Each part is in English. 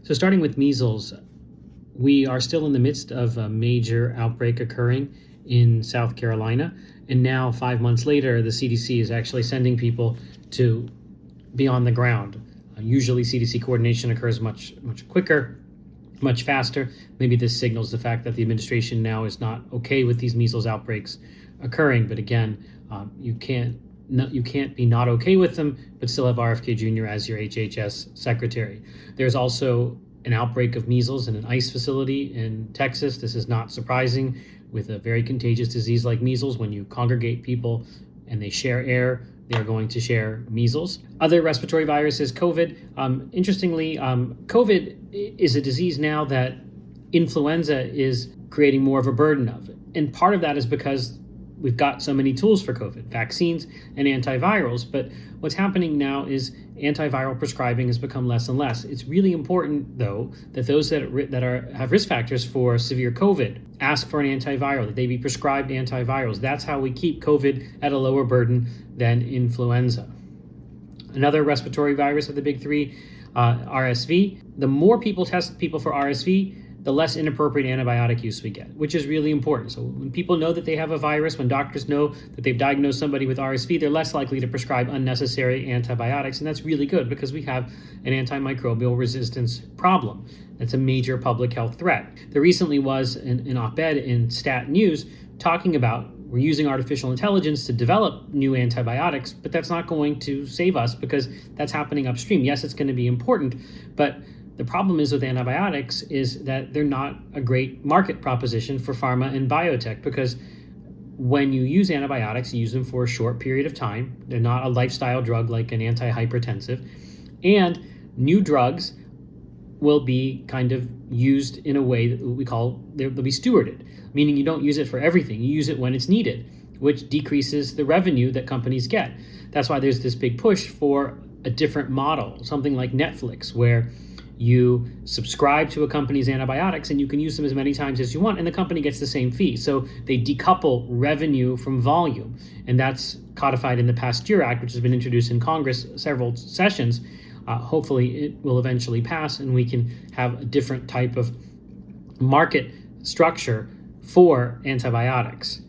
So starting with measles, we are still in the midst of a major outbreak occurring in South Carolina. And now, 5 months later, the CDC is actually sending people to be on the ground. Usually CDC coordination occurs much quicker, much faster. Maybe this signals the fact that the administration now is not okay with these measles outbreaks occurring. But again, you can't be not okay with them, but still have RFK Jr. as your HHS secretary. There's also an outbreak of measles in an ICE facility in Texas. This is not surprising with a very contagious disease like measles. When you congregate people and they share air, they're going to share measles. Other respiratory viruses, COVID. Interestingly, COVID is a disease now that influenza is creating more of a burden of. And part of that is because we've got so many tools for COVID, vaccines and antivirals. But what's happening now is antiviral prescribing has become less and less. It's really important, though, that those that have risk factors for severe COVID ask for an antiviral, that they be prescribed antivirals. That's how we keep COVID at a lower burden than influenza. Another respiratory virus of the big three, RSV. The more people test people for RSV, the less inappropriate antibiotic use we get, which is really important. So when people know that they have a virus, when doctors know that they've diagnosed somebody with RSV, they're less likely to prescribe unnecessary antibiotics. And that's really good because we have an antimicrobial resistance problem. That's a major public health threat. There recently was an op-ed in Stat News talking about we're using artificial intelligence to develop new antibiotics, but that's not going to save us because that's happening upstream. Yes, it's going to be important, but the problem is with antibiotics is that they're not a great market proposition for pharma and biotech because when you use antibiotics, you use them for a short period of time. They're not a lifestyle drug like an antihypertensive. And new drugs will be kind of used in a way that we call, they'll be stewarded, meaning you don't use it for everything. You use it when it's needed, which decreases the revenue that companies get. That's why there's this big push for a different model, something like Netflix, where you subscribe to a company's antibiotics and you can use them as many times as you want and the company gets the same fee. So they decouple revenue from volume. And that's codified in the Pasteur Act, which has been introduced in Congress several sessions. Hopefully it will eventually pass and we can have a different type of market structure for antibiotics.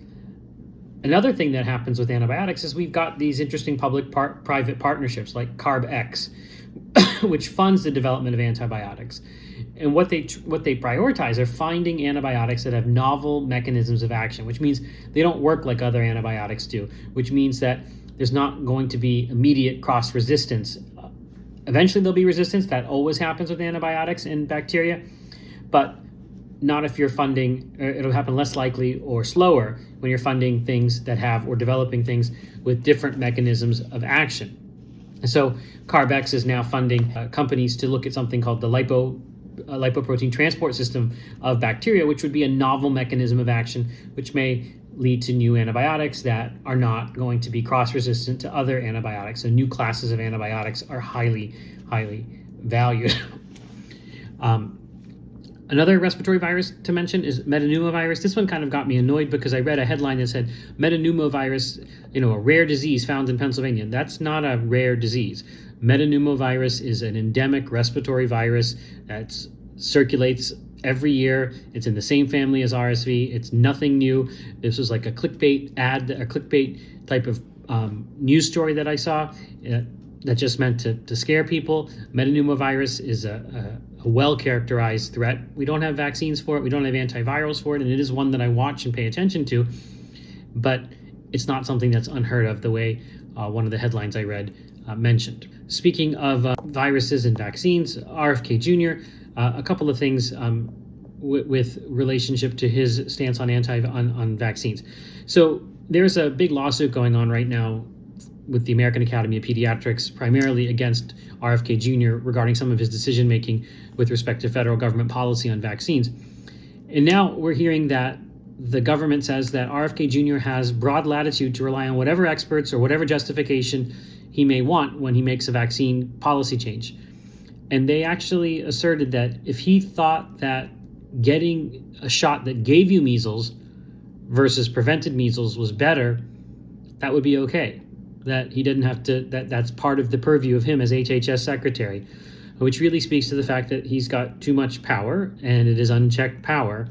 Another thing that happens with antibiotics is we've got these interesting public-private partnerships like CarbX, which funds the development of antibiotics. And what they prioritize are finding antibiotics that have novel mechanisms of action, which means they don't work like other antibiotics do, which means that there's not going to be immediate cross-resistance. Eventually there'll be resistance. That always happens with antibiotics and bacteria, but not if you're funding, or it'll happen less likely or slower when you're funding things that have or developing things with different mechanisms of action. And so CarbX is now funding companies to look at something called the lipoprotein transport system of bacteria, which would be a novel mechanism of action, which may lead to new antibiotics that are not going to be cross-resistant to other antibiotics. So new classes of antibiotics are highly, highly valued. Another respiratory virus to mention is metapneumovirus. This one kind of got me annoyed because I read a headline that said metapneumovirus, a rare disease found in Pennsylvania. That's not a rare disease. Metapneumovirus is an endemic respiratory virus that circulates every year. It's in the same family as RSV. It's nothing new. This was like a clickbait ad, a clickbait type of news story that I saw that just meant to scare people. Metapneumovirus is a well-characterized threat. We don't have vaccines for it. We don't have antivirals for it. And it is one that I watch and pay attention to. But it's not something that's unheard of the way one of the headlines I read mentioned. Speaking of viruses and vaccines, RFK Jr., a couple of things with relationship to his stance on vaccines. So there's a big lawsuit going on right now with the American Academy of Pediatrics, primarily against RFK Jr. regarding some of his decision-making with respect to federal government policy on vaccines. And now we're hearing that the government says that RFK Jr. has broad latitude to rely on whatever experts or whatever justification he may want when he makes a vaccine policy change. And they actually asserted that if he thought that getting a shot that gave you measles versus prevented measles was better, that would be okay. That he didn't have to, that's part of the purview of him as HHS secretary. which really speaks to the fact that he's got too much power, and it is unchecked power,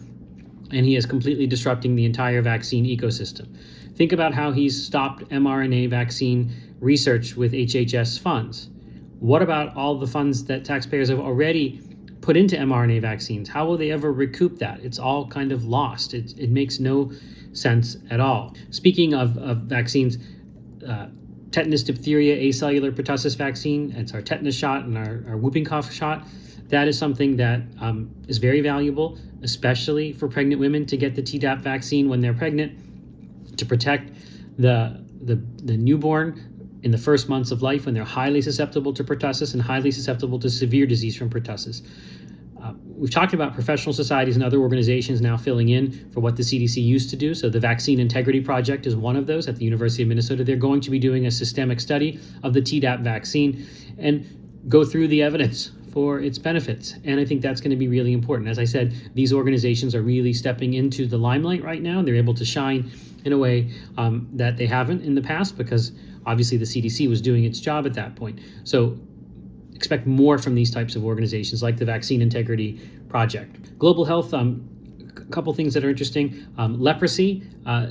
and he is completely disrupting the entire vaccine ecosystem. Think about how he's stopped mRNA vaccine research with HHS funds. What about all the funds that taxpayers have already put into mRNA vaccines? How will they ever recoup that? It's all kind of lost. It makes no sense at all. Speaking of vaccines, tetanus, diphtheria, acellular pertussis vaccine, it's our tetanus shot and our whooping cough shot. That is something that is very valuable, especially for pregnant women, to get the Tdap vaccine when they're pregnant, to protect the newborn in the first months of life when they're highly susceptible to pertussis and highly susceptible to severe disease from pertussis. We've talked about professional societies and other organizations now filling in for what the CDC used to do. So the Vaccine Integrity Project is one of those at the University of Minnesota. They're going to be doing a systemic study of the Tdap vaccine and go through the evidence for its benefits. And I think that's going to be really important. As I said, these organizations are really stepping into the limelight right now. They're able to shine in a way that they haven't in the past, because obviously the CDC was doing its job at that point. So expect more from these types of organizations like the Vaccine Integrity Project. Global health, a couple things that are interesting. Leprosy,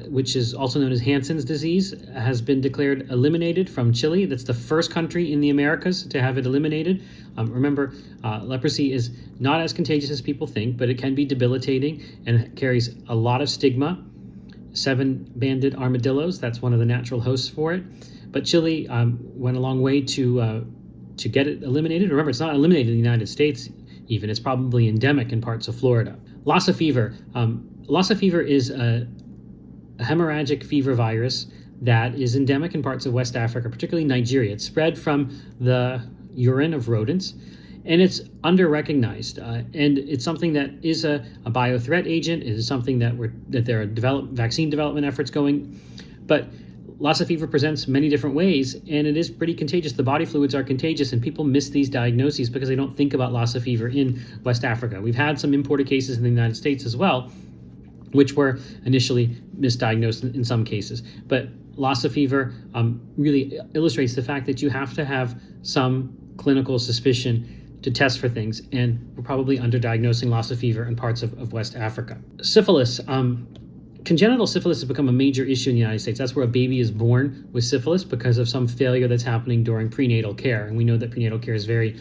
which is also known as Hansen's disease, has been declared eliminated from Chile. That's the first country in the Americas to have it eliminated. Remember, leprosy is not as contagious as people think, but it can be debilitating and carries a lot of stigma. 7-banded armadillos, that's one of the natural hosts for it. But Chile went a long way to get it eliminated. Remember, it's not eliminated in the United States even. It's probably endemic in parts of Florida. Lassa fever. Lassa fever is a hemorrhagic fever virus that is endemic in parts of West Africa, particularly Nigeria. It's spread from the urine of rodents, and it's under-recognized. And it's something that is a biothreat agent. It is something that there are vaccine development efforts going. But Lassa fever presents many different ways, and it is pretty contagious. The body fluids are contagious, and people miss these diagnoses because they don't think about Lassa fever in West Africa. We've had some imported cases in the United States as well, which were initially misdiagnosed in some cases. But Lassa fever really illustrates the fact that you have to have some clinical suspicion to test for things, and we're probably underdiagnosing Lassa fever in parts of West Africa. Syphilis. Congenital syphilis has become a major issue in the United States. That's where a baby is born with syphilis because of some failure that's happening during prenatal care. And we know that prenatal care is very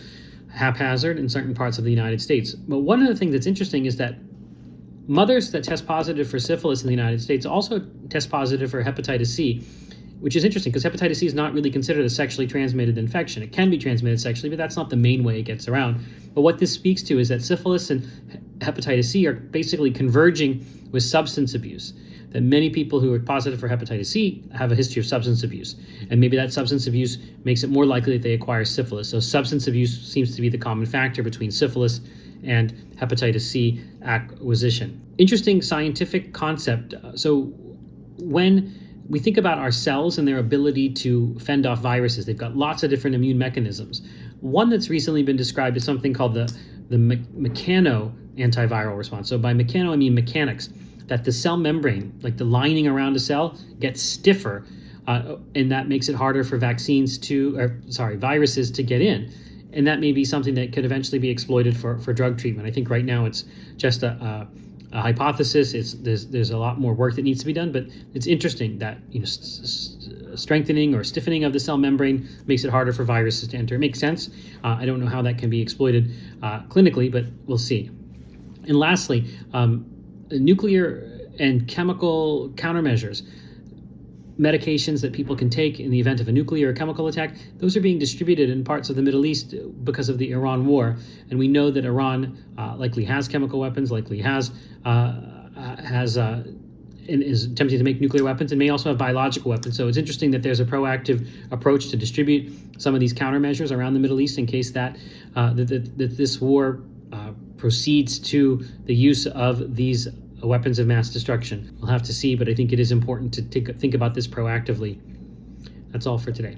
haphazard in certain parts of the United States. But one of the things that's interesting is that mothers that test positive for syphilis in the United States also test positive for hepatitis C, which is interesting because hepatitis C is not really considered a sexually transmitted infection. It can be transmitted sexually, but that's not the main way it gets around. But what this speaks to is that syphilis and hepatitis C are basically converging with substance abuse, that many people who are positive for hepatitis C have a history of substance abuse. And maybe that substance abuse makes it more likely that they acquire syphilis. So substance abuse seems to be the common factor between syphilis and hepatitis C acquisition. Interesting scientific concept. So when we think about our cells and their ability to fend off viruses, they've got lots of different immune mechanisms. One that's recently been described is something called the mechano antiviral response. So by mechano, I mean mechanics, that the cell membrane, like the lining around a cell, gets stiffer, and that makes it harder for viruses to get in. And that may be something that could eventually be exploited for drug treatment. I think right now it's just a hypothesis. There's a lot more work that needs to be done, but it's interesting that strengthening or stiffening of the cell membrane makes it harder for viruses to enter. It makes sense. I don't know how that can be exploited clinically, but we'll see. And lastly, nuclear and chemical countermeasures. Medications that people can take in the event of a nuclear or chemical attack, those are being distributed in parts of the Middle East because of the Iran war. And we know that Iran likely has chemical weapons, likely has and is attempting to make nuclear weapons, and may also have biological weapons. So it's interesting that there's a proactive approach to distribute some of these countermeasures around the Middle East in case that this war proceeds to the use of these weapons of mass destruction. We'll have to see, but I think it is important to think about this proactively. That's all for today.